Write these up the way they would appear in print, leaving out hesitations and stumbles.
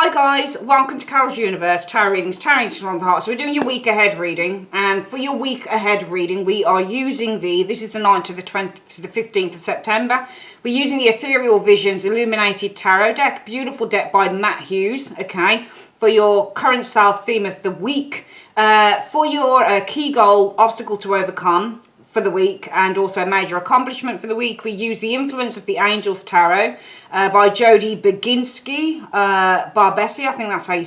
Hi guys, welcome to Carol's Universe, Tarot Readings from the Heart. So we're doing your week ahead reading, and for your week ahead reading we are using this is the 9th to the 15th of September. We're using the Ethereal Visions Illuminated Tarot deck, beautiful deck by Matt Hughes, okay, for your current self theme of the week, for your key goal, obstacle to overcome for the week, and also major accomplishment for the week. We use the Influence of the Angels Tarot by Jodie Beginski, Barbessi, I think that's how you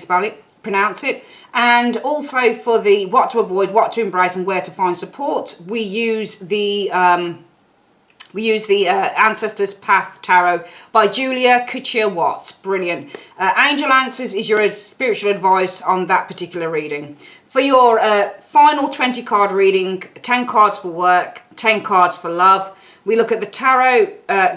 pronounce it. And also for the what to avoid, what to embrace, and where to find support, we use the Ancestors Path Tarot by Julia Couture-Watts. Brilliant. Angel Answers is your spiritual advice on that particular reading. For your final 20 card reading, 10 cards for work, 10 cards for love, we look at the Tarot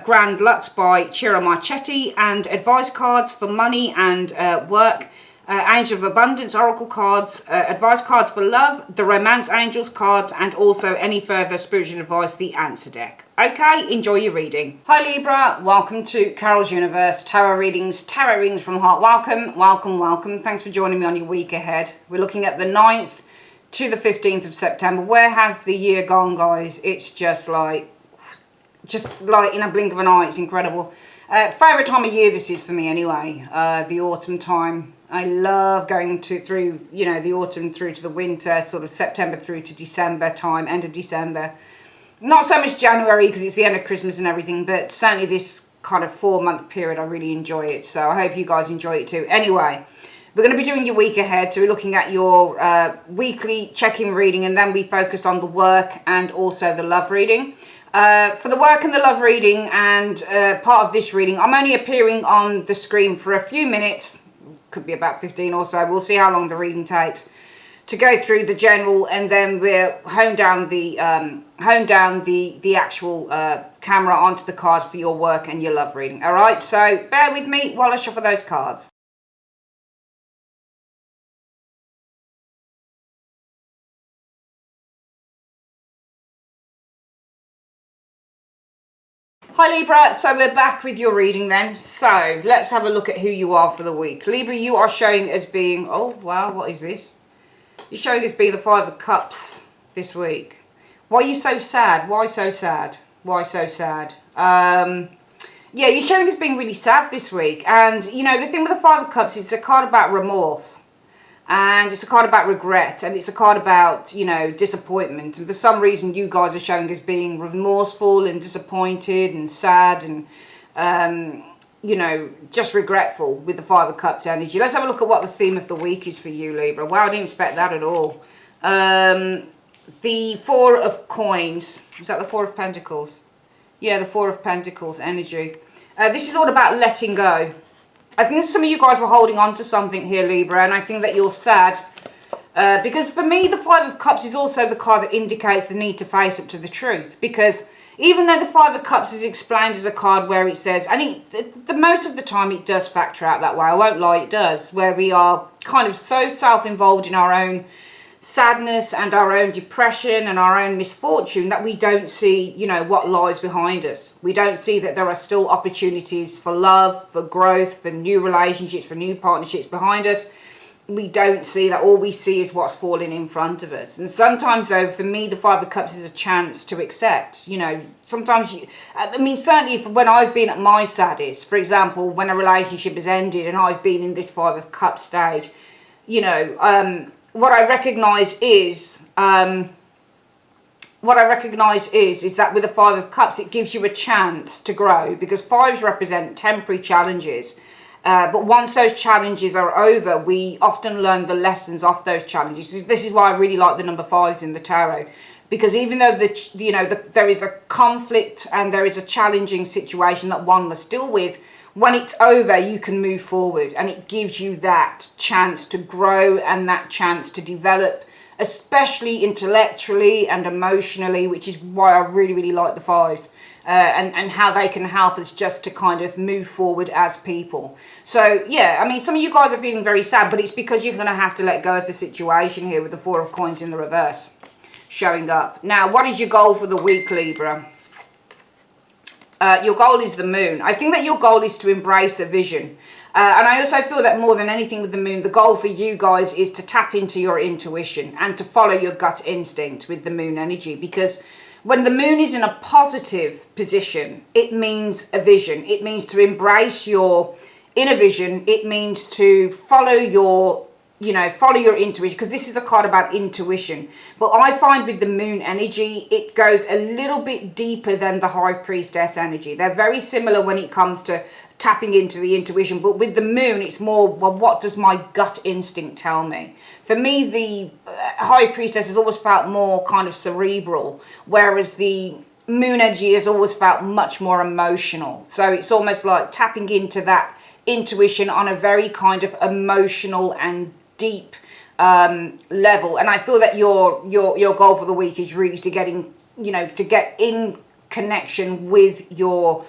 Grand Lux by Ciro Marchetti, and advice cards for money and work, Angel of Abundance Oracle cards, advice cards for love, the Romance Angels cards, and also any further spiritual advice, the Answer deck. Okay, enjoy your reading. Hi Libra, welcome to Carol's Universe, Tarot Readings from the Heart. Welcome, welcome, welcome. Thanks for joining me on your week ahead. We're looking at the 9th to the 15th of September. Where has the year gone, guys? It's just like in a blink of an eye. It's incredible. Favourite time of year this is for me anyway, the autumn time. I love going through, you know, the autumn through to the winter, sort of September through to December time, end of December. Not so much January because it's the end of Christmas and everything, but certainly this kind of 4-month period, I really enjoy it. So I hope you guys enjoy it too. Anyway, we're going to be doing your week ahead. So we're looking at your weekly check-in reading, and then we focus on the work and also the love reading. For the work and the love reading and part of this reading, I'm only appearing on the screen for a few minutes. Could be about 15 or so. We'll see how long the reading takes to go through the general, and then we'll hone down the actual camera onto the cards for your work and your love reading. All right, so bear with me while I shuffle those cards. Hi Libra, so we're back with your reading then. So let's have a look at who you are for the week. Libra, you are showing as being, oh wow, what is this? You're showing as being the Five of Cups this week. Why are you so sad? Why so sad? Why so sad? Yeah, you're showing as being really sad this week. And, you know, the thing with the Five of Cups, it's a card about remorse. And it's a card about regret. And it's a card about, you know, disappointment. And for some reason, you guys are showing as being remorseful and disappointed and sad and, you know, just regretful with the Five of Cups energy. Let's have a look at what the theme of the week is for you, Libra. Wow, I didn't expect that at all. The Four of Coins. Is that the Four of Pentacles? Yeah, the Four of Pentacles energy. This is all about letting go. I think some of you guys were holding on to something here, Libra, and I think that you're sad. Because for me, the Five of Cups is also the card that indicates the need to face up to the truth. Because even though the Five of Cups is explained as a card where it says, and the most of the time it does factor out that way, I won't lie, it does, where we are kind of so self-involved in our own sadness and our own depression and our own misfortune that we don't see, you know, what lies behind us. We don't see that there are still opportunities for love, for growth, for new relationships, for new partnerships behind us. We don't see that. All we see is what's falling in front of us. And sometimes, though, for me, the Five of Cups is a chance to accept. You know, sometimes, I mean, certainly when I've been at my saddest, for example, when a relationship has ended and I've been in this Five of Cups stage, you know, what I recognise is that with the Five of Cups, it gives you a chance to grow, because fives represent temporary challenges. But once those challenges are over, we often learn the lessons of those challenges. This is why I really like the number 5s in the tarot, because even though there is a conflict and there is a challenging situation that one must deal with, when it's over, you can move forward, and it gives you that chance to grow and that chance to develop, especially intellectually and emotionally, which is why I really, really like the 5s. And how they can help us just to kind of move forward as people. So, yeah, I mean, some of you guys are feeling very sad, but it's because you're going to have to let go of the situation here with the Four of Coins in the reverse showing up. Now, what is your goal for the week, Libra? Your goal is the moon. I think that your goal is to embrace a vision. And I also feel that more than anything with the moon, the goal for you guys is to tap into your intuition and to follow your gut instinct with the moon energy. Because when the moon is in a positive position, it means a vision. It means to embrace your inner vision. It means to follow your intuition, because this is a card about intuition. But I find with the moon energy, it goes a little bit deeper than the high priestess energy. They're very similar when it comes to tapping into the intuition, but with the moon, it's more, well, what does my gut instinct tell me? For me, the high priestess has always felt more kind of cerebral, whereas the moon energy has always felt much more emotional. So it's almost like tapping into that intuition on a very kind of emotional and deep level. And I feel that your goal for the week is really to get in connection with your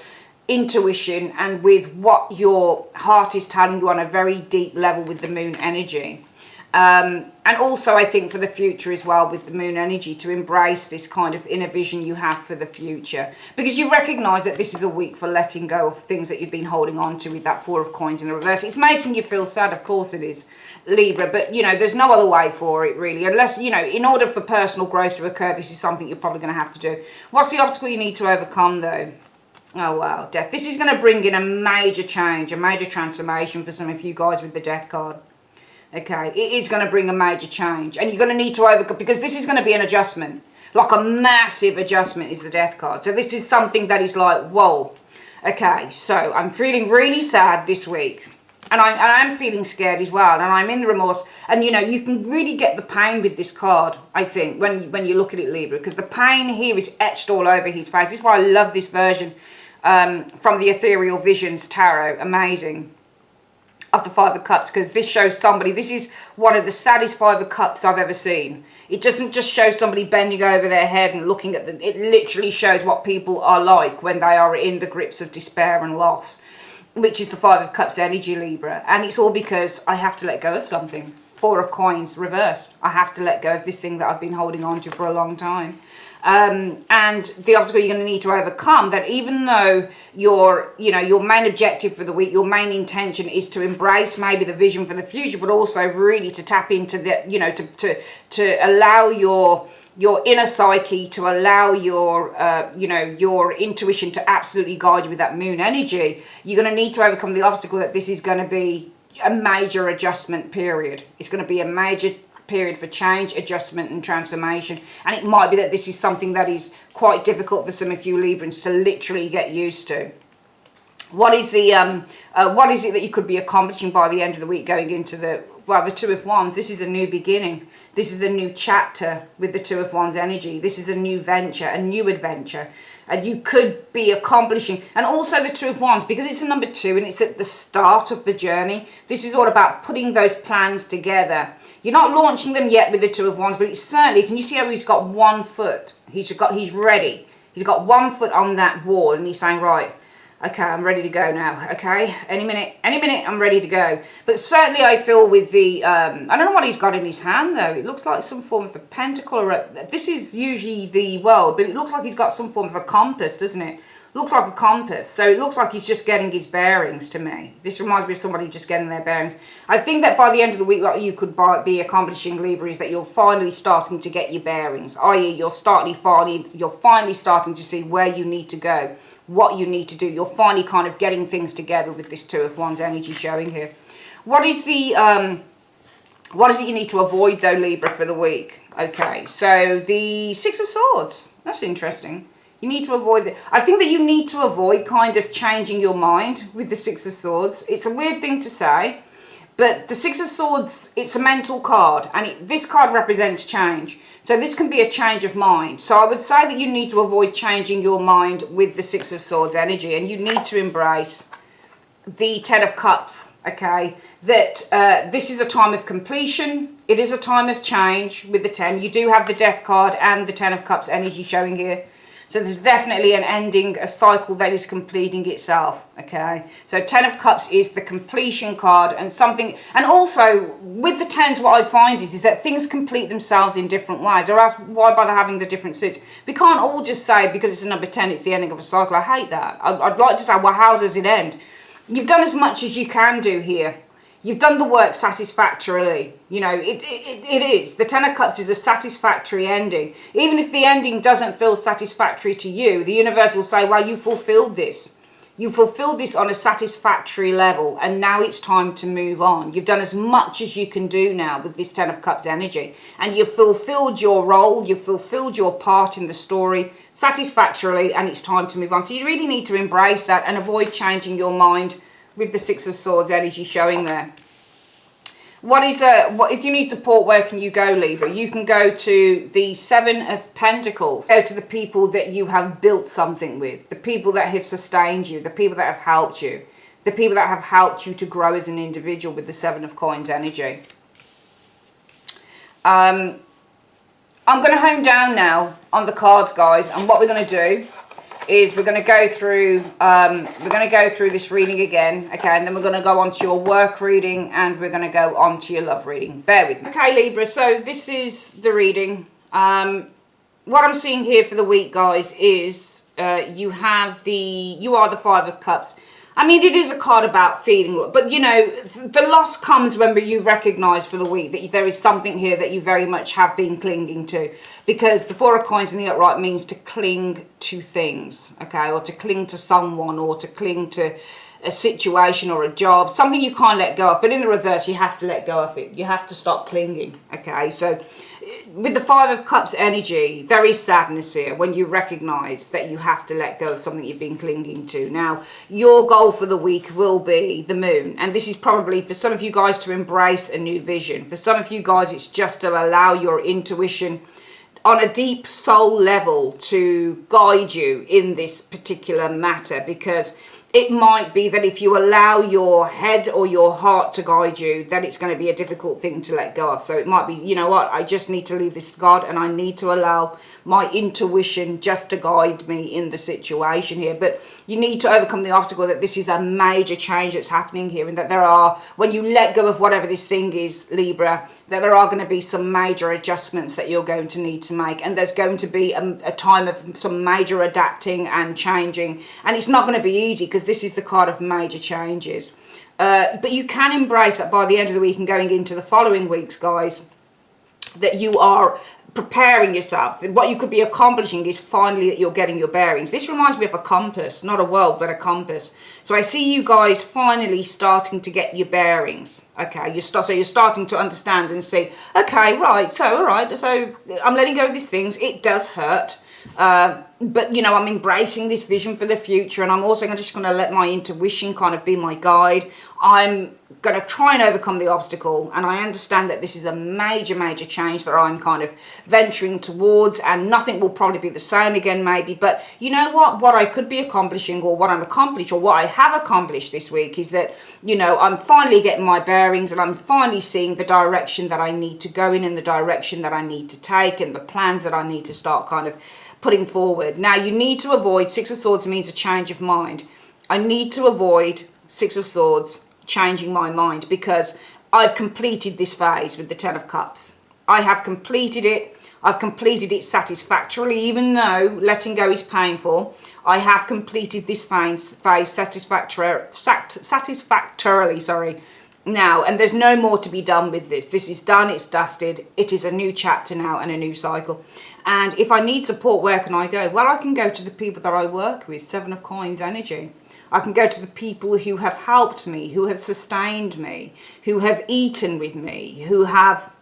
intuition and with what your heart is telling you on a very deep level with the moon energy. And also I think for the future as well with the moon energy, to embrace this kind of inner vision you have for the future, because you recognize that this is a week for letting go of things that you've been holding on to with that Four of Coins in the reverse. It's making you feel sad, of course it is, Libra, but there's no other way for it really, unless in order for personal growth to occur, this is something you're probably going to have to do. What's the obstacle you need to overcome though? Oh wow, death. This is going to bring in a major change, a major transformation for some of you guys with the death card. Okay, it is going to bring a major change, and you're going to need to overcome, because this is going to be an adjustment, like a massive adjustment is the death card. So this is something that is like, whoa. Okay, so I'm feeling really sad this week, and I'm feeling scared as well, and I'm in remorse. And you can really get the pain with this card, I think, when you look at it, Libra, because the pain here is etched all over his face. This is why I love this version from the Ethereal Visions Tarot. Amazing. Of the Five of Cups, because this shows somebody, this is one of the saddest Five of Cups I've ever seen. It doesn't just show somebody bending over their head and looking at them. It literally shows what people are like when they are in the grips of despair and loss, which is the Five of Cups energy, Libra. And it's all because I have to let go of something. Four of Coins reversed. I have to let go of this thing that I've been holding on to for a long time. And the obstacle you're going to need to overcome, that even though your main objective for the week, your main intention is to embrace maybe the vision for the future, but also really to tap into the, to allow your inner psyche, to allow your intuition to absolutely guide you with that moon energy. You're going to need to overcome the obstacle that this is going to be a major adjustment period. It's going to be a major period for change, adjustment and transformation, and it might be that this is something that is quite difficult for some of you Librans to literally get used to. What is it that you could be accomplishing by the end of the week, going into the Two of Wands? This is a new beginning. This is a new chapter with the Two of Wands energy. This is a new venture, a new adventure. And you could be accomplishing, and also the Two of Wands, because it's a number 2 and it's at the start of the journey. This is all about putting those plans together. You're not launching them yet with the Two of Wands, but it's certainly, can you see how he's got 1 foot? He's ready. He's got 1 foot on that wall, and he's saying, right, okay, I'm ready to go now. Okay, any minute, I'm ready to go. But certainly I feel with the, I don't know what he's got in his hand though. It looks like some form of a pentacle, or this is usually the world, but it looks like he's got some form of a compass, doesn't it? Looks like a compass. So it looks like he's just getting his bearings to me. This reminds me of somebody just getting their bearings. I think that by the end of the week, what you could be accomplishing, Libra, is that you're finally starting to get your bearings, i.e. you're finally starting to see where you need to go, what you need to do. You're finally kind of getting things together with this Two of Wands energy showing here. What is it you need to avoid though, Libra, for the week? Okay, so the Six of Swords. That's interesting. You need to avoid that. I think that you need to avoid kind of changing your mind with the Six of Swords. It's a weird thing to say, but the Six of Swords, it's a mental card, and this card represents change. So this can be a change of mind. So I would say that you need to avoid changing your mind with the Six of Swords energy, and you need to embrace the Ten of Cups, okay? That this is a time of completion. It is a time of change with the 10. You do have the Death card and the Ten of Cups energy showing here. So there's definitely an ending, a cycle that is completing itself, okay? So 10 of Cups is the completion card, and something, and also with the 10s, what I find is that things complete themselves in different ways, or else why bother having the different suits? We can't all just say, because it's a number 10, it's the ending of a cycle. I hate that. I'd like to say, well, how does it end? You've done as much as you can do here. You've done the work satisfactorily. You know, it is. The 10 of Cups is a satisfactory ending. Even if the ending doesn't feel satisfactory to you, the universe will say, well, you fulfilled this. You fulfilled this on a satisfactory level, and now it's time to move on. You've done as much as you can do now with this 10 of Cups energy, and you've fulfilled your role, you've fulfilled your part in the story satisfactorily, and it's time to move on. So you really need to embrace that and avoid changing your mind with the 6 of Swords energy showing there. What if you need support, where can you go, Libra? You can go to the 7 of Pentacles. Go to the people that you have built something with, the people that have sustained you, the people that have helped you, the people that have helped you to grow as an individual with the 7 of Coins energy. I'm going to hone down now on the cards, guys, and what we're going to do is we're going to go through this reading again, okay, and then we're going to go on to your work reading, and we're going to go on to your love reading. Bear with me. Okay, Libra, so this is the reading. What I'm seeing here for the week, guys, is you are the 5 of Cups. I mean, it is a card about feeling, but you know, the loss comes when you recognize for the week that there is something here that you very much have been clinging to, because the 4 of Coins in the upright means to cling to things, okay, or to cling to someone, or to cling to a situation or a job, something you can't let go of. But in the reverse, you have to let go of it. You have to stop clinging, okay? So with the 5 of Cups energy, there is sadness here when you recognize that you have to let go of something you've been clinging to. Now, your goal for the week will be the moon, and this is probably for some of you guys to embrace a new vision. For some of you guys, it's just to allow your intuition on a deep soul level to guide you in this particular matter, because it might be that if you allow your head or your heart to guide you, then it's going to be a difficult thing to let go of. So it might be, you know what, I just need to leave this to God, and I need to allow my intuition just to guide me in the situation here. But you need to overcome the obstacle that this is a major change that's happening here, and that there are, when you let go of whatever this thing is, Libra, that there are going to be some major adjustments that you're going to need to make, and there's going to be a time of some major adapting and changing, and it's not going to be easy, because this is the card of major changes. But you can embrace that by the end of the week and going into the following weeks, guys, that you are preparing yourself. What you could be accomplishing is finally that you're getting your bearings. This reminds me of a compass, not a world, but a compass. So I see you guys finally starting to get your bearings. Okay, so you're starting to understand and see, okay, right, so all right, so I'm letting go of these things. It does hurt. But you know, I'm embracing this vision for the future, and I'm also just going to let my intuition kind of be my guide. I'm going to try and overcome the obstacle, and I understand that this is a major change that I'm kind of venturing towards, and nothing will probably be the same again, maybe. But you know what I could be accomplishing, or what I'm accomplished, or what I have accomplished this week, is that, you know, I'm finally getting my bearings, and I'm finally seeing the direction that I need to go in, and the direction that I need to take, and the plans that I need to start kind of putting forward. Now, you need to avoid, 6 of Swords means a change of mind. I need to avoid, 6 of Swords, changing my mind, because I've completed this phase with the 10 of Cups. I have completed it. I've completed it satisfactorily, even though letting go is painful. I have completed this phase satisfactorily, sorry. Now, and there's no more to be done with this. This is done, it's dusted. It is a new chapter now and a new cycle. And if I need support, where can I go? Well, I can go to the people that I work with, 7 of Coins energy. I can go to the people who have helped me, who have sustained me, who have eaten with me, who have,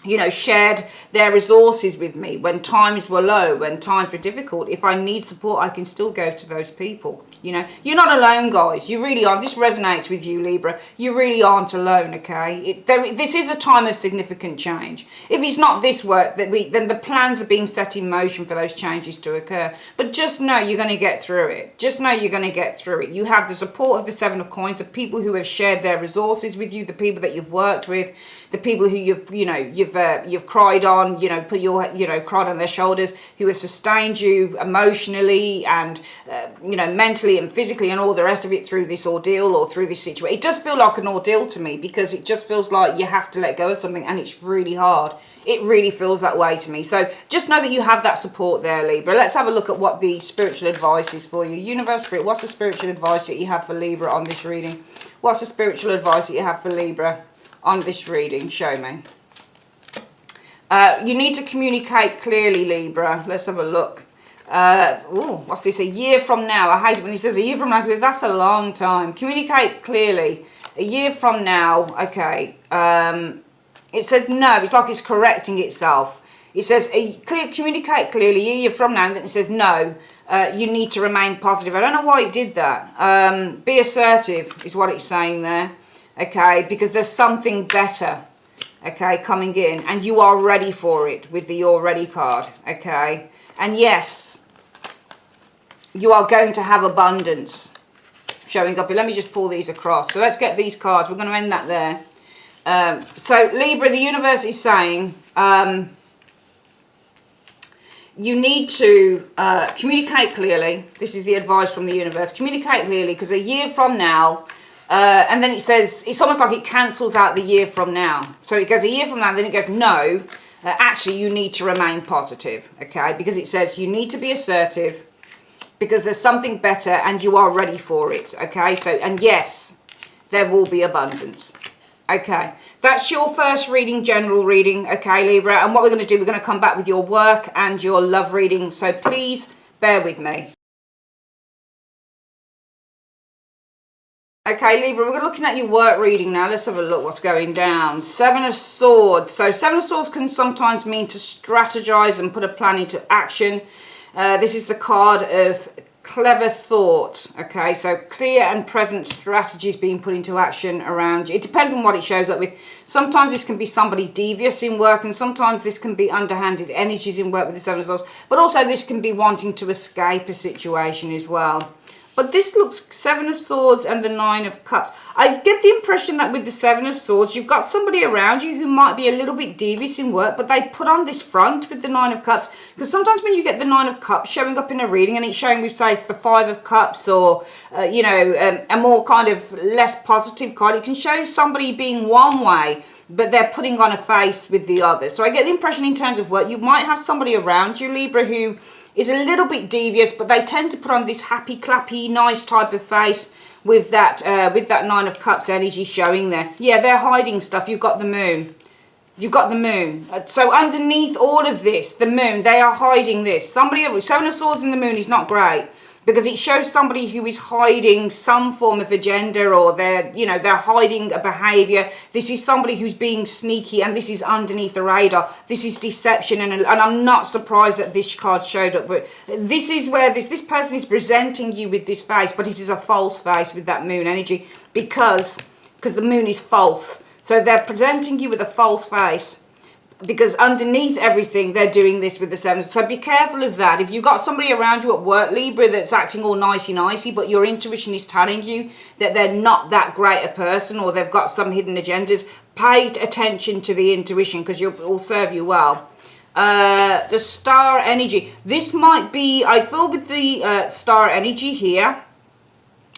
you know, shared their resources with me when times were low, when times were difficult. If I need support, I can still go to those people. You know, you're not alone, guys. You really aren't. This resonates with you, Libra. You really aren't alone, okay? This is a time of significant change. If it's not this work, then the plans are being set in motion for those changes to occur. But just know you're going to get through it. Just know you're going to get through it. You have the support of the 7 of Coins, the people who have shared their resources with you, the people that you've worked with, the people who you've you've cried on, put your, cried on their shoulders, who have sustained you emotionally and, mentally and physically and all the rest of it through this ordeal or through this situation. It does feel like an ordeal to me, because it just feels like you have to let go of something, and it's really hard. It really feels that way to me. So just know that you have that support there, Libra. Let's have a look at what the spiritual advice is for you. Universe, Spirit, what's the spiritual advice that you have for Libra on this reading? What's the spiritual advice that you have for Libra on this reading? Show me. You need to communicate clearly, Libra. Let's have a look. What's this? A year from now. I hate it when he says a year from now, because that's a long time. Communicate clearly. A year from now. Okay. It says no. It's like it's correcting itself. It says communicate clearly a year from now, and then it says no. You need to remain positive. I don't know why it did that. Be assertive is what it's saying there. Okay, because there's something better, okay, coming in, and you are ready for it with the You're Ready card. Okay, and yes, you are going to have abundance showing up here. Let me just pull these across. So let's get these cards. We're going to end that there. So Libra, the universe is saying you need to communicate clearly. This is the advice from the universe. Communicate clearly, because a year from now, and then it says, it's almost like it cancels out the year from now. So it goes a year from now, then it goes, no, actually you need to remain positive, okay? Because it says you need to be assertive, because there's something better and you are ready for it, okay? So, and yes, there will be abundance. Okay, that's your first reading, general reading, okay, Libra? And what we're going to do, we're going to come back with your work and your love reading, so please bear with me. Okay, Libra, we're looking at your work reading now. Let's have a look what's going down. Seven of Swords. So Seven of Swords can sometimes mean to strategize and put a plan into action. This is the card of clever thought. Okay, so clear and present strategies being put into action around you. It depends on what it shows up with. Sometimes this can be somebody devious in work, and sometimes this can be underhanded energies in work with the Seven of Swords, but also this can be wanting to escape a situation as well. But this looks Seven of Swords and the Nine of Cups. I get the impression that with the Seven of Swords, you've got somebody around you who might be a little bit devious in work, but they put on this front with the Nine of Cups. Because sometimes when you get the Nine of Cups showing up in a reading, and it's showing with, say, the Five of Cups, or, a more kind of less positive card, it can show somebody being one way, but they're putting on a face with the other. So I get the impression in terms of work, you might have somebody around you, Libra, who is a little bit devious, but they tend to put on this happy, clappy, nice type of face with that Nine of Cups energy showing there. Yeah, they're hiding stuff. You've got the Moon. You've got the Moon. So underneath all of this, the Moon, they are hiding this. Somebody with Seven of Swords and the Moon is not great, because it shows somebody who is hiding some form of agenda, or they're hiding a behavior. This is somebody who's being sneaky, and this is underneath the radar. This is deception, and I'm not surprised that this card showed up. But this is where this person is presenting you with this face, but it is a false face with that Moon energy, because the Moon is false. So they're presenting you with a false face, because underneath everything, they're doing this with the Seven. So be careful of that. If you've got somebody around you at work, Libra, that's acting all nicey-nicey, but your intuition is telling you that they're not that great a person, or they've got some hidden agendas, pay attention to the intuition, because it will serve you well. The Star energy. This might be, I feel with the Star energy here,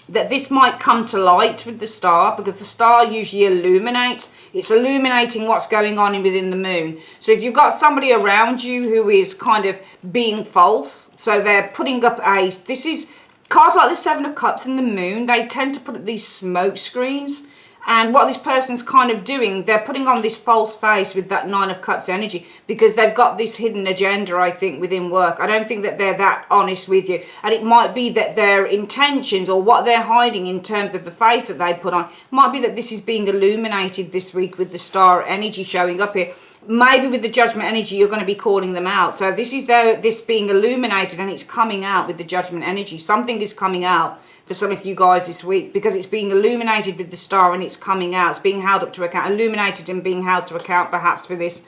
that this might come to light with the Star, because the Star usually illuminates. It's illuminating what's going on within the Moon. So if you've got somebody around you who is kind of being false, so they're putting up this is cards like the Seven of Cups and the Moon, they tend to put up these smoke screens. And what this person's kind of doing, they're putting on this false face with that Nine of Cups energy, because they've got this hidden agenda, I think, within work. I don't think that they're that honest with you. And it might be that their intentions, or what they're hiding in terms of the face that they put on, might be that this is being illuminated this week with the Star energy showing up here. Maybe with the Judgment energy, you're going to be calling them out. So this is this being illuminated, and it's coming out with the Judgment energy. Something is coming out for some of you guys this week, because it's being illuminated with the Star, and it's coming out. It's being held up to account, illuminated and being held to account perhaps for this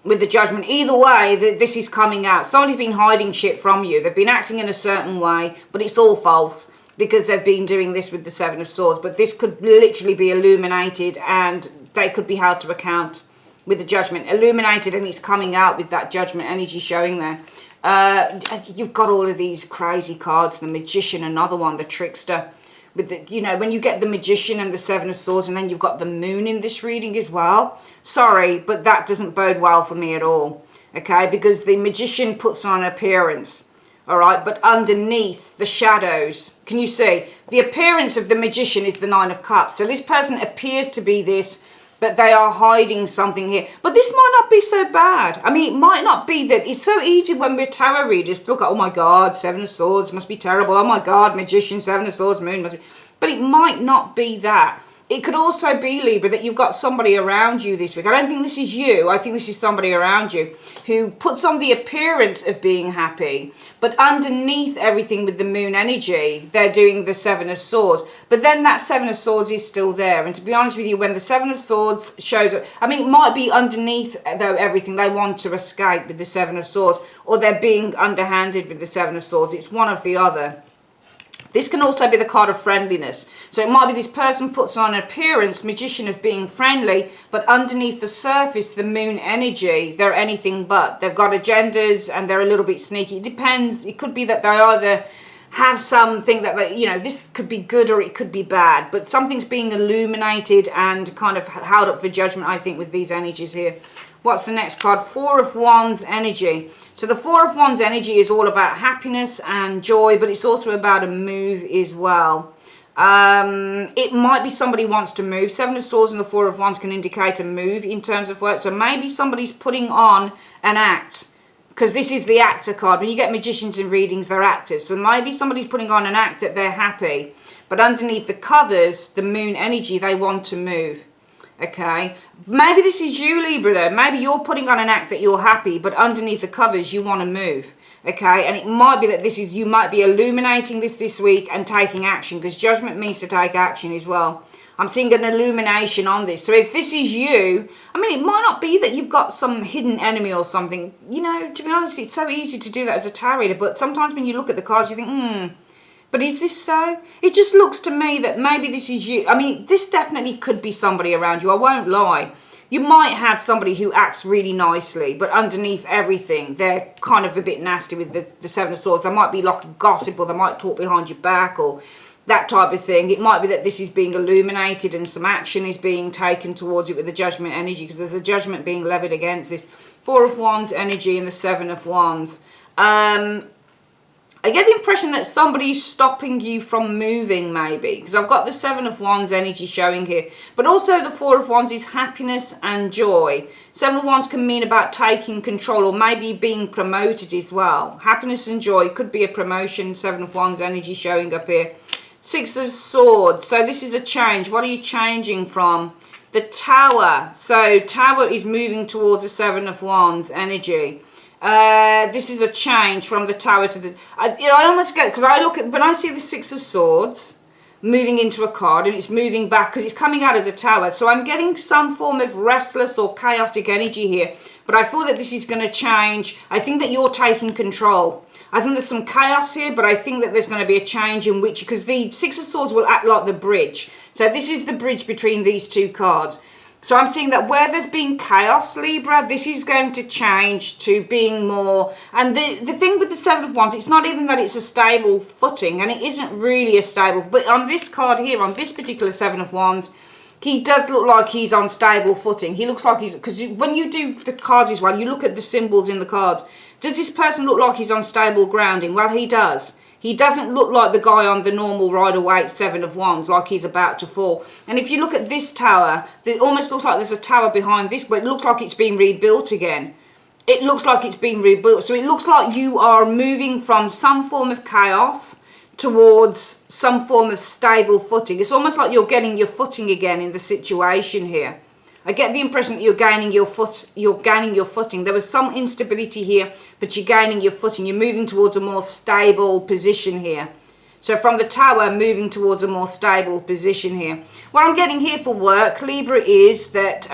with the Judgment. Either way, this is coming out. Somebody's been hiding shit from you. They've been acting in a certain way, but it's all false, because they've been doing this with the Seven of Swords. But this could literally be illuminated, and they could be held to account with the Judgment, illuminated, and it's coming out with that Judgment energy showing there. You've got all of these crazy cards, the Magician, another one, the Trickster, with the, you know, when you get the Magician and the Seven of Swords, and then you've got the Moon in this reading as well. Sorry, but that doesn't bode well for me at all, okay? Because the Magician puts on an appearance, all right? But underneath the shadows, can you see? The appearance of the Magician is the Nine of Cups. So this person appears to be this, but they are hiding something here. But this might not be so bad. I mean, it might not be that. It's so easy when we're tarot readers to look at, oh my God, Seven of Swords must be terrible. Oh my God, Magician, Seven of Swords, Moon must be. But it might not be that. It could also be, Libra, that you've got somebody around you this week. I don't think this is you. I think this is somebody around you who puts on the appearance of being happy, but underneath everything with the Moon energy, they're doing the Seven of Swords. But then that Seven of Swords is still there. And to be honest with you, when the Seven of Swords shows up, I mean, it might be underneath, though, everything. They want to escape with the Seven of Swords, or they're being underhanded with the Seven of Swords. It's one or the other. This can also be the card of friendliness. So it might be this person puts on an appearance, Magician, of being friendly, but underneath the surface, the Moon energy, they're anything but. They've got agendas and they're a little bit sneaky. It depends. It could be that they either have something that, they, you know, this could be good or it could be bad. But something's being illuminated and kind of held up for judgment, I think, with these energies here. What's the next card? Four of Wands energy. So the Four of Wands energy is all about happiness and joy, but it's also about a move as well. It might be somebody wants to move. Seven of Swords and the Four of Wands can indicate a move in terms of work. So maybe somebody's putting on an act, because this is the actor card. When you get magicians in readings, they're actors. So maybe somebody's putting on an act that they're happy, but underneath the covers, the Moon energy, they want to move. Okay, maybe this is you, Libra, though. Maybe you're putting on an act that you're happy, but underneath the covers you want to move. Okay, and it might be that this is, you might be illuminating this week and taking action, because judgment means to take action as well. I'm seeing an illumination on this. So if this is you, I mean, it might not be that you've got some hidden enemy or something. You know, to be honest, it's so easy to do that as a tarot reader, but sometimes when you look at the cards, you think, but is this so? It just looks to me that maybe this is you. I mean, this definitely could be somebody around you. I won't lie. You might have somebody who acts really nicely, but underneath everything, they're kind of a bit nasty with the Seven of Swords. They might be like a gossip, or they might talk behind your back, or that type of thing. It might be that this is being illuminated and some action is being taken towards it with the Judgment energy, because there's a judgment being levied against this. Four of Wands energy and the Seven of Wands. I get the impression that somebody's stopping you from moving, maybe, because I've got the Seven of Wands energy showing here, but also the Four of Wands is happiness and joy. Seven of Wands can mean about taking control, or maybe being promoted as well. Happiness and joy could be a promotion. Seven of Wands energy showing up here. Six of Swords. So this is a change. What are you changing from? The Tower. So Tower is moving towards the Seven of Wands energy. This is a change from the Tower to the... I almost get... Because I look at... When I see the Six of Swords moving into a card, and it's moving back because it's coming out of the Tower. So I'm getting some form of restless or chaotic energy here. But I feel that this is going to change. I think that you're taking control. I think there's some chaos here, but I think that there's going to be a change in which... Because the Six of Swords will act like the bridge. So this is the bridge between these two cards. So I'm seeing that where there's been chaos, Libra, this is going to change to being more... And the thing with the Seven of Wands, it's not even that it's a stable footing, and it isn't really a stable... But on this card here, on this particular Seven of Wands, he does look like he's on stable footing. He looks like he's... Because when you do the cards as well, you look at the symbols in the cards. Does this person look like he's on stable grounding? Well, he does. He doesn't look like the guy on the normal Rider-Waite Seven of Wands, like he's about to fall. And if you look at this tower, it almost looks like there's a tower behind this, but it looks like it's being rebuilt again. It looks like it's being rebuilt. So it looks like you are moving from some form of chaos towards some form of stable footing. It's almost like you're getting your footing again in the situation here. I get the impression that you're gaining your footing. There was some instability here, but you're gaining your footing. You're moving towards a more stable position here. So from the Tower, moving towards a more stable position here. What I'm getting here for work, Libra, is that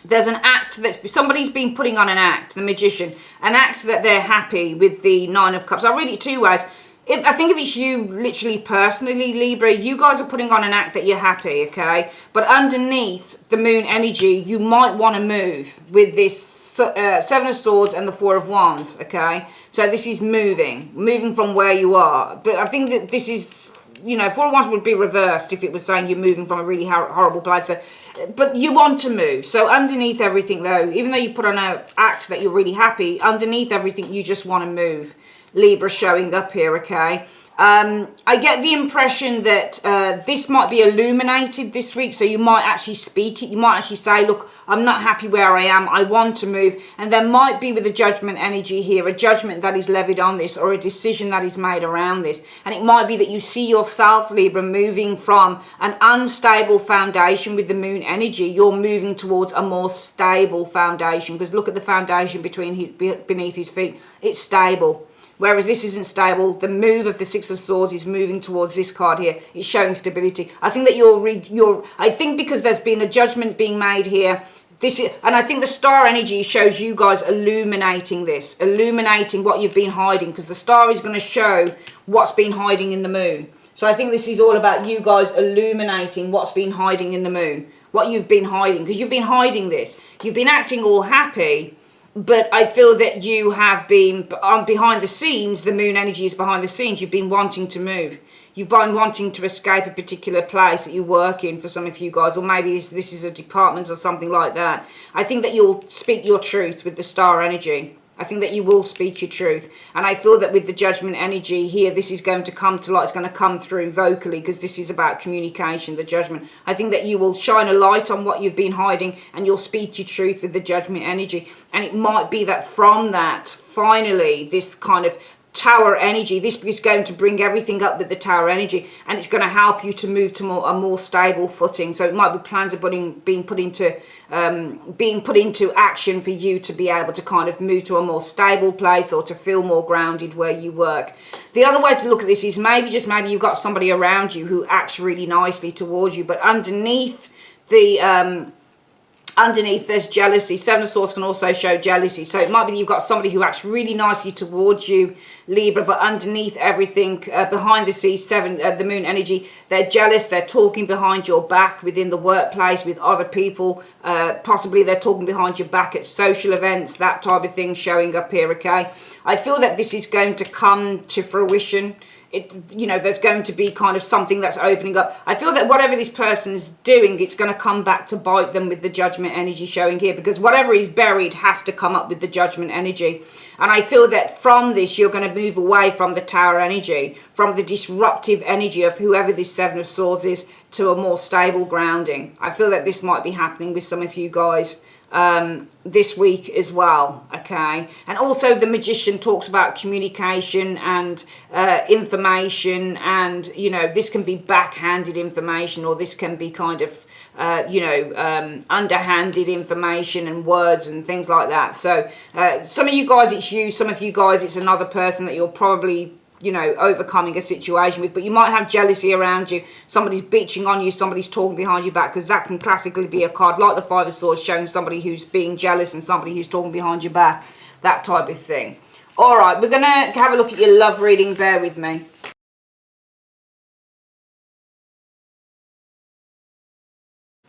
there's an act that's... Somebody's been putting on an act, the Magician. An act that they're happy with the Nine of Cups. I read it two ways. I think if it's you literally personally, Libra, you guys are putting on an act that you're happy, okay? But underneath the moon energy, you might want to move with this Seven of Swords and the Four of Wands, okay? So this is moving from where you are. But I think that this is, you know, Four of Wands would be reversed if it was saying you're moving from a really horrible place. But you want to move. So underneath everything, though, even though you put on an act that you're really happy, underneath everything, you just want to move. Libra showing up here, okay? I get the impression that this might be illuminated this week, so you might actually speak it. You might actually say, look, I'm not happy where I am. I want to move. And there might be, with the judgment energy here, a judgment that is levied on this, or a decision that is made around this. And it might be that you see yourself, Libra, moving from an unstable foundation with the moon energy. You're moving towards a more stable foundation, because look at the foundation beneath his feet. It's stable. Whereas this isn't stable. The move of the Six of Swords is moving towards this card here. It's showing stability. I think that I think because there's been a judgment being made here. And I think the star energy shows you guys illuminating this, illuminating what you've been hiding, because the star is going to show what's been hiding in the moon. So I think this is all about you guys illuminating what's been hiding in the moon, what you've been hiding, because you've been hiding this. You've been acting all happy. But I feel that you have been behind the scenes. The moon energy is behind the scenes. You've been wanting to move. You've been wanting to escape a particular place that you work in, for some of you guys, or maybe this is a department or something like that. I think that you'll speak your truth with the star energy. I think that you will speak your truth. And I feel that with the judgment energy here, this is going to come to light. It's going to come through vocally, because this is about communication, the judgment. I think that you will shine a light on what you've been hiding, and you'll speak your truth with the judgment energy. And it might be that from that, finally, this kind of Tower energy, this is going to bring everything up with the Tower energy, and it's going to help you to move to a more stable footing. So it might be plans are being put into action for you to be able to kind of move to a more stable place, or to feel more grounded where you work. The other way to look at this is maybe you've got somebody around you who acts really nicely towards you, but underneath there's jealousy. Seven of Swords can also show jealousy. So it might be you've got somebody who acts really nicely towards you, Libra, but underneath everything, behind the scenes, the moon energy, they're jealous. They're talking behind your back within the workplace with other people. Possibly they're talking behind your back at social events, that type of thing showing up here, okay? I feel that this is going to come to fruition. There's going to be kind of something that's opening up. I feel that whatever this person is doing, it's going to come back to bite them with the judgment energy showing here, because whatever is buried has to come up with the judgment energy. And I feel that from this, you're going to move away from the Tower energy, from the disruptive energy of whoever this Seven of Swords is, to a more stable grounding. I feel that this might be happening with some of you guys this week as well, okay? And also the Magician talks about communication and information, and this can be backhanded information, or this can be kind of underhanded information and words and things like that. So some of you guys it's you, some of you guys it's another person that you're probably overcoming a situation with, but you might have jealousy around you. Somebody's bitching on you, somebody's talking behind your back, because that can classically be a card like the Five of Swords, showing somebody who's being jealous and somebody who's talking behind your back, that type of thing. All right, we're going to have a look at your love reading. Bear with me.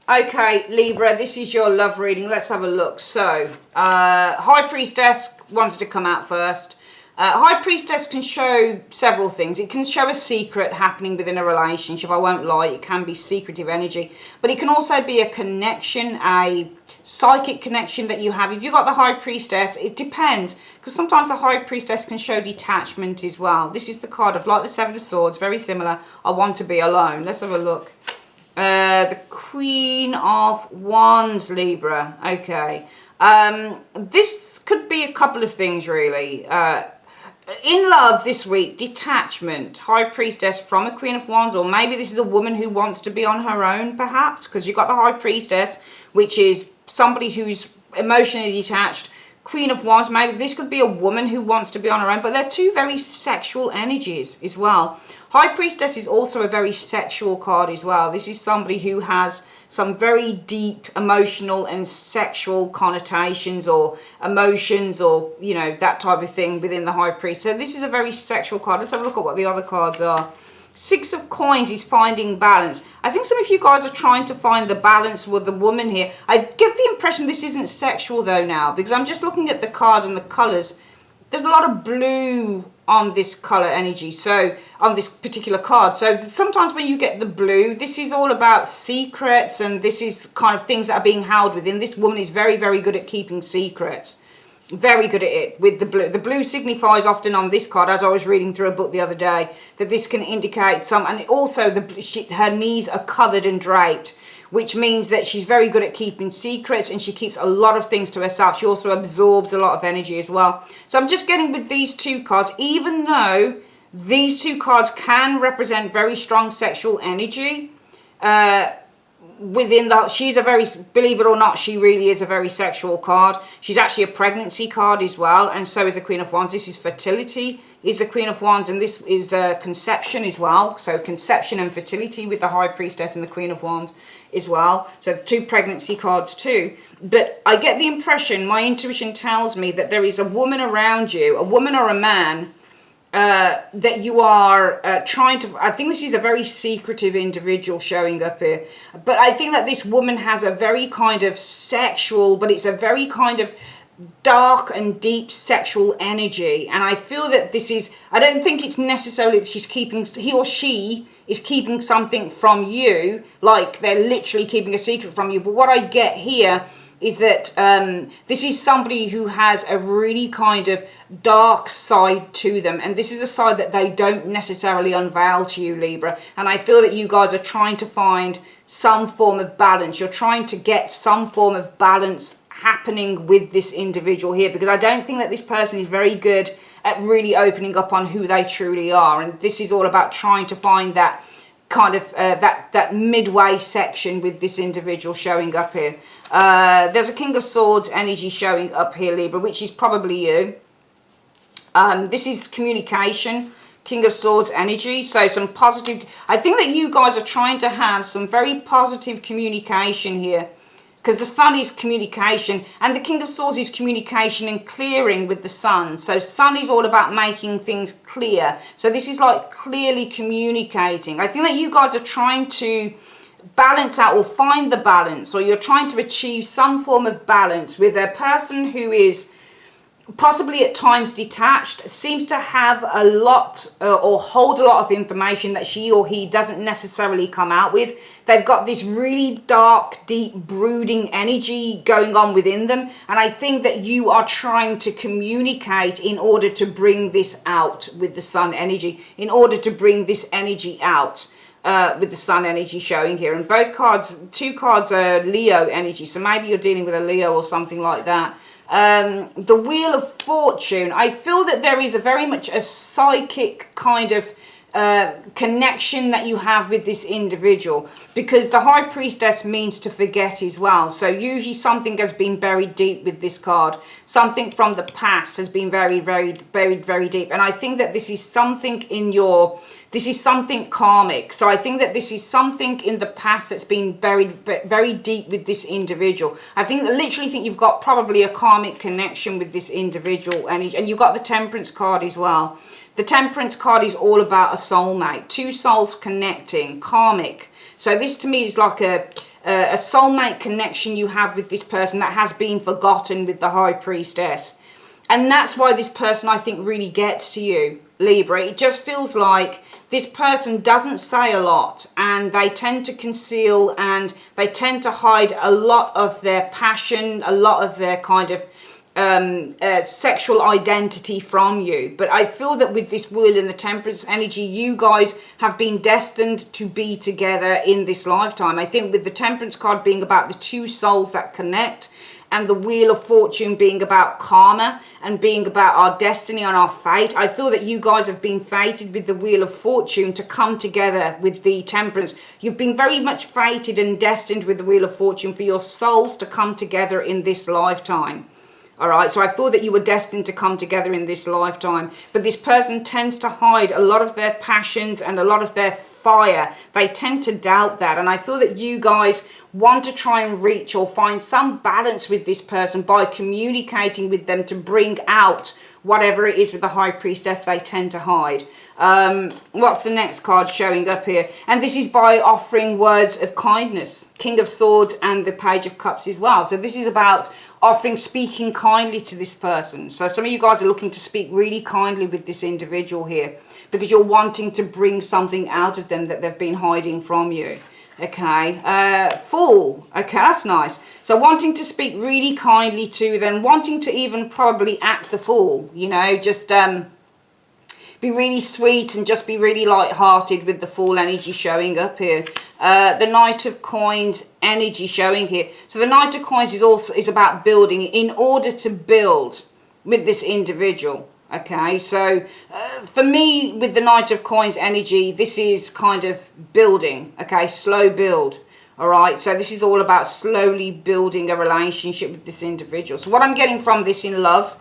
Okay, Libra, this is your love reading. Let's have a look. So, High Priestess wanted to come out first. High Priestess can show several things. It can show a secret happening within a relationship. I won't lie, it can be secretive energy. But it can also be a connection, a psychic connection that you have. If you've got the High Priestess, it depends. Because sometimes the High Priestess can show detachment as well. This is the card of, like the Seven of Swords, very similar. I want to be alone. Let's have a look. The Queen of Wands, Libra. Okay. This could be a couple of things, really. In love this week, detachment, High Priestess from a Queen of Wands, or maybe this is a woman who wants to be on her own, perhaps, because you've got the High Priestess, which is somebody who's emotionally detached. Queen of Wands, maybe this could be a woman who wants to be on her own, but they're two very sexual energies as well. High Priestess is also a very sexual card as well. This is somebody who has some very deep emotional and sexual connotations or emotions or, you know, that type of thing within the High Priest. So this is a very sexual card. Let's have a look at what the other cards are. Six of Coins is finding balance. I think some of you guys are trying to find the balance with the woman here. I get the impression this isn't sexual though now, because I'm just looking at the cards and the colours. There's a lot of blue on this colour energy, so on this particular card. So sometimes when you get the blue, this is all about secrets, and this is kind of things that are being held within. This woman is very, very good at keeping secrets. Very good at it with the blue. The blue signifies often on this card, as I was reading through a book the other day, that this can indicate some, and also her knees are covered and draped, which means that she's very good at keeping secrets, and she keeps a lot of things to herself. She also absorbs a lot of energy as well. So I'm just getting with these two cards, even though these two cards can represent very strong sexual energy, within the, she's a very, believe it or not, she really is a very sexual card. She's actually a pregnancy card as well, and so is the Queen of Wands. This is fertility, is the Queen of Wands, and this is conception as well. So conception and fertility with the High Priestess and the Queen of Wands as well. So two pregnancy cards too. But I get the impression, my intuition tells me that there is a woman around you, a woman or a man, that you are trying to, I think this is a very secretive individual showing up here, but I think that this woman has a very kind of sexual, but it's a very kind of dark and deep sexual energy, and I feel that this is, I don't think it's necessarily that she's keeping, he or she is keeping something from you, like they're literally keeping a secret from you, but what I get here is that this is somebody who has a really kind of dark side to them, and this is a side that they don't necessarily unveil to you, Libra. And I feel that you guys are trying to find some form of balance. You're trying to get some form of balance happening with this individual here, because I don't think that this person is very good at really opening up on who they truly are, and this is all about trying to find that kind of that midway section with this individual showing up here. There's a King of Swords energy showing up here, Libra, which is probably you. This is communication, King of Swords energy. So some positive, I think that you guys are trying to have some very positive communication here, because the Sun is communication, and the King of Swords is communication and clearing with the Sun. So Sun is all about making things clear. So this is like clearly communicating. I think that you guys are trying to balance out or find the balance, or you're trying to achieve some form of balance with a person who is possibly at times detached, seems to have a lot or hold a lot of information that she or he doesn't necessarily come out with. They've got this really dark, deep, brooding energy going on within them, and I think that you are trying to communicate in order to bring this out with the Sun energy, in order to bring this energy out. With the Sun energy showing here, and both cards, two cards are Leo energy, so maybe you're dealing with a Leo or something like that. The Wheel of Fortune, I feel that there is a very much a psychic kind of connection that you have with this individual, because the High Priestess means to forget as well. So usually something has been buried deep with this card. Something from the past has been buried very deep, and I think that this is something in your, this is something karmic. So I think that this is something in the past that's been buried very deep with this individual. I think that literally think you've got probably a karmic connection with this individual, and you've got the Temperance card as well. The Temperance card is all about a soulmate, two souls connecting, karmic. So this to me is like a soulmate connection you have with this person that has been forgotten with the High Priestess. And that's why this person, I think, really gets to you, Libra. It just feels like this person doesn't say a lot, and they tend to conceal, and they tend to hide a lot of their passion, a lot of their kind of sexual identity from you. But I feel that with this Wheel and the Temperance energy, you guys have been destined to be together in this lifetime. I think with the Temperance card being about the two souls that connect, and the Wheel of Fortune being about karma and being about our destiny and our fate, I feel that you guys have been fated with the Wheel of Fortune to come together with the Temperance. You've been very much fated and destined with the Wheel of Fortune for your souls to come together in this lifetime. All right, so I feel that you were destined to come together in this lifetime, but this person tends to hide a lot of their passions and a lot of their fire, they tend to doubt that. And I feel that you guys want to try and reach or find some balance with this person by communicating with them to bring out whatever it is with the High Priestess they tend to hide. What's the next card showing up here? And this is by offering words of kindness. King of Swords and the Page of Cups as well. So this is about offering, speaking kindly to this person. So some of you guys are looking to speak really kindly with this individual here because you're wanting to bring something out of them that they've been hiding from you. Okay, Fool. Okay, that's nice. So wanting to speak really kindly to them, wanting to even probably act the fool, you know, just be really sweet and just be really light-hearted with the Fool energy showing up here. The Knight of Coins energy showing here. So the Knight of Coins is about building, in order to build with this individual. Okay, so for me, with the Knight of Coins energy, this is kind of building, okay, slow build, all right? So this is all about slowly building a relationship with this individual. So what I'm getting from this in love,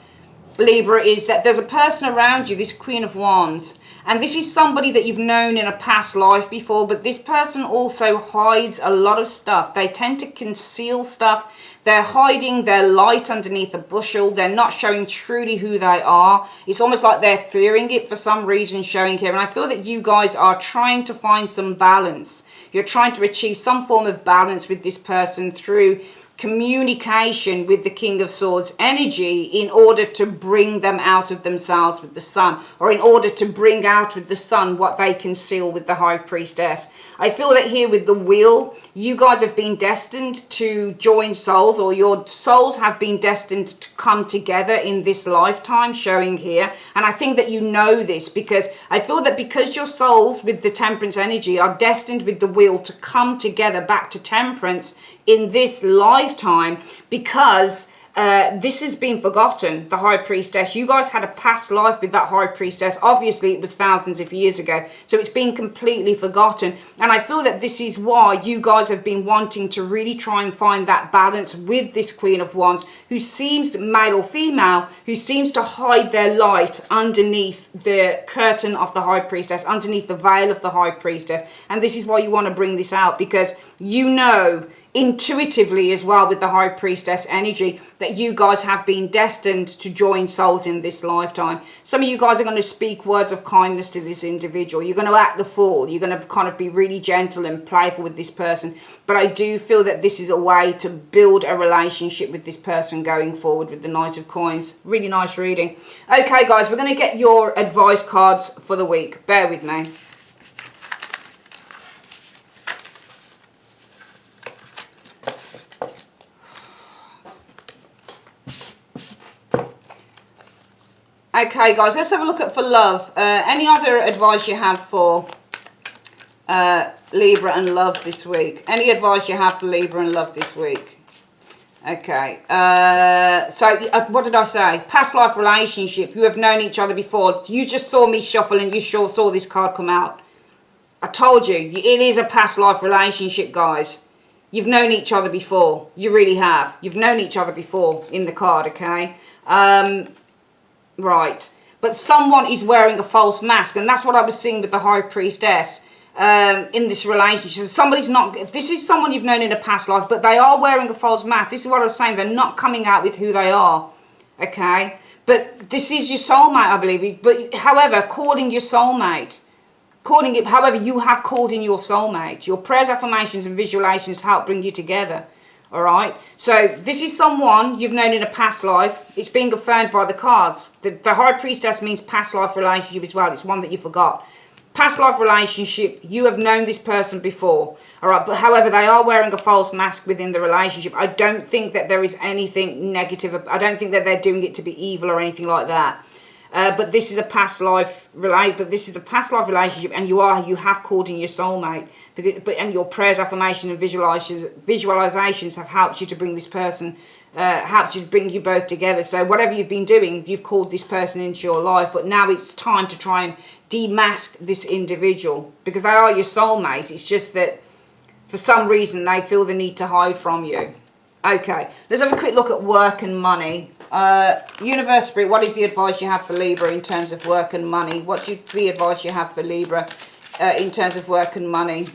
Libra, is that there's a person around you, this Queen of Wands, and this is somebody that you've known in a past life before, but this person also hides a lot of stuff. They tend to conceal stuff. They're hiding their light underneath a bushel. They're not showing truly who they are. It's almost like they're fearing it for some reason showing here. And I feel that you guys are trying to find some balance. You're trying to achieve some form of balance with this person through communication with the King of Swords energy in order to bring them out of themselves with the Sun, or in order to bring out with the Sun what they conceal with the High Priestess. I feel that here with the Wheel, you guys have been destined to join souls, or your souls have been destined to come together in this lifetime showing here. And I think that you know this because I feel that because your souls with the Temperance energy are destined with the Wheel to come together back to Temperance in this lifetime, because this has been forgotten, the High Priestess. You guys had a past life with that High Priestess. Obviously, it was thousands of years ago, so it's been completely forgotten. And I feel that this is why you guys have been wanting to really try and find that balance with this Queen of Wands, who seems, male or female, who seems to hide their light underneath the curtain of the High Priestess, underneath the veil of the High Priestess. And this is why you want to bring this out, because you know intuitively as well with the High Priestess energy that you guys have been destined to join souls in this lifetime. Some of you guys are going to speak words of kindness to this individual. You're going to act the fool. You're going to kind of be really gentle and playful with this person. But I do feel that this is a way to build a relationship with this person going forward with the Knight of Coins. Really nice reading. Okay, guys, we're going to get your advice cards for the week. Bear with me. Okay, guys, let's have a look at for love. Any other advice you have for Libra and love this week? Any advice you have for Libra and love this week? Okay, so what did I say? Past life relationship. You have known each other before. You just saw me shuffle and you sure saw this card come out. I told you, it is a past life relationship, guys. You've known each other before. You really have. You've known each other before in the card, okay? Right, but someone is wearing a false mask, and that's what I was seeing with the High Priestess in this relationship. Somebody's not, this is someone you've known in a past life, but they are wearing a false mask. This is what I was saying, they're not coming out with who they are, okay? But this is your soulmate, I believe. But however, calling your soulmate, however, you have called in your soulmate. Your prayers, affirmations, and visualizations help bring you together. All right, so this is someone you've known in a past life. It's being confirmed by the cards. The High Priestess means past life relationship as well. It's one that you forgot. Past life relationship, you have known this person before. All right, but however, they are wearing a false mask within the relationship. I don't think that there is anything negative. I don't think that they're doing it to be evil or anything like that. But this is a past life relationship, and you have called in your soulmate. And your prayers, affirmation, and visualizations have helped you to bring this person, helped you to bring you both together. So whatever you've been doing, you've called this person into your life. But now it's time to try and demask this individual, because they are your soulmate. It's just that for some reason they feel the need to hide from you. Okay, let's have a quick look at work and money. Universe Spirit, what is the advice you have for Libra in terms of work and money? What's the advice you have for Libra in terms of work and money.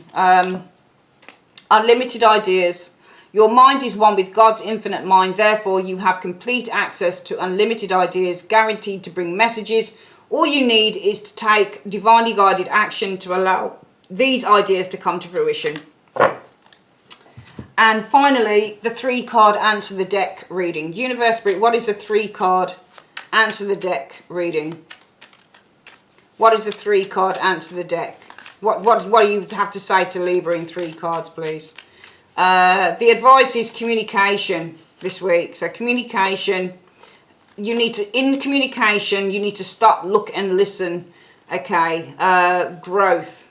Unlimited ideas. Your mind is one with God's infinite mind. Therefore, you have complete access to unlimited ideas, guaranteed to bring messages. All you need is to take divinely guided action to allow these ideas to come to fruition. And finally, the 3-card answer the deck reading. Universe Spirit, what is the 3-card answer the deck reading? What is the 3-card answer the deck? What do you have to say to Libra in 3 cards, please? The advice is communication this week. So communication, in communication, you need to stop, look and listen. Okay, growth.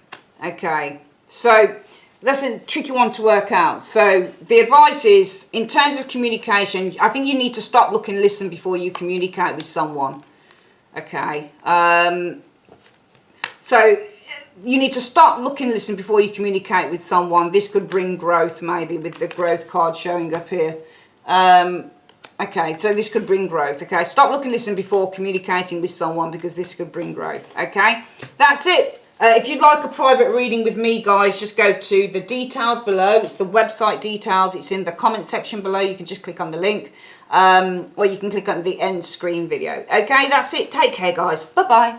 Okay, so that's a tricky one to work out. So the advice is, in terms of communication, I think you need to stop, look and listen before you communicate with someone. Okay, so you need to stop, look and listen before you communicate with someone. This could bring growth, maybe, with the growth card showing up here. Okay, so this could bring growth. Okay, stop, look and listen before communicating with someone, because this could bring growth. Okay, that's it. If you'd like a private reading with me, guys, just go to the details below. It's the website details. It's in the comment section below. You can just click on the link, or you can click on the end screen video. Okay, that's it. Take care, guys. Bye-bye.